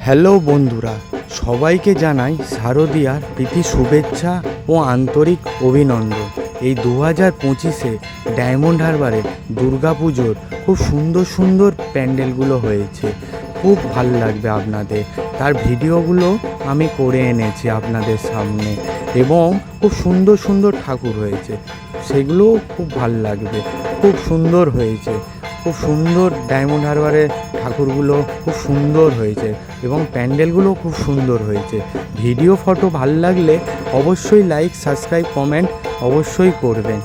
Hello বন্ধুরা, সবাইকে জানাই শারদীয়ার প্রীতি শুভেচ্ছা ও আন্তরিক অভিনন্দন। এই 2025-এ ডায়মন্ড হারবারে দুর্গাপুজোর খুব সুন্দর সুন্দর প্যান্ডেলগুলো হয়েছে। খুব ভাল লাগবে আপনাদের। তার ভিডিওগুলো আমি করে এনেছি আপনাদের সামনে এবং খুব সুন্দর সুন্দর ঠাকুর হয়েছে, সেগুলোও খুব ভাল লাগবে। খুব সুন্দর হয়েছে, খুব সুন্দর ডায়মন্ড হারবারের ঠাকুরগুলো খুব সুন্দর হয়েছে এবং প্যান্ডেলগুলো খুব সুন্দর হয়েছে। ভিডিও ফটো ভাল লাগলে অবশ্যই লাইক, সাবস্ক্রাইব, কমেন্ট অবশ্যই করবেন।